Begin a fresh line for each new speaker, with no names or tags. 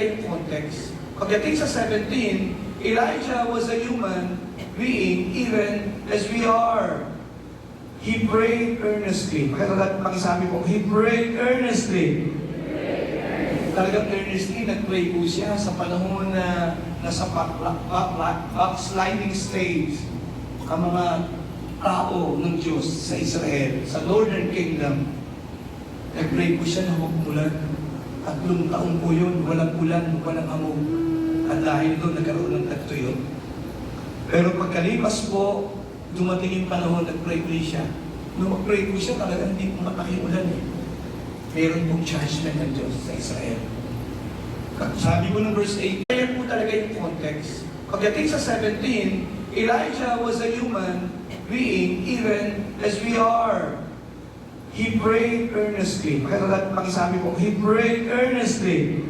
yung context. Pagdating sa 17, Elijah was a human being even as we are. He prayed earnestly. Pakisabi po, he prayed earnestly. Talagang earnestly, nag-pray po siya sa panahon na nasa backsliding stage ang mga tao ng Diyos sa Israel, sa Northern Kingdom. Nag-pray po siya na huwag umulan. 3 taon po yun, walang ulan, walang hamog. At dahil doon, nagkaroon ng tagtuyo. Pero pagkalipas po, dumating yung panahon, nag-pray ulit siya. Nung mag-pray po siya, talagang hindi po ulan eh. Meron pong judgment ng Diyos sa Israel. Sabi ko ng verse 8, kaya po talaga yung context. Pagdating sa 17, Elijah was a human being even as we are. He prayed earnestly. Pakisabi po, he prayed earnestly.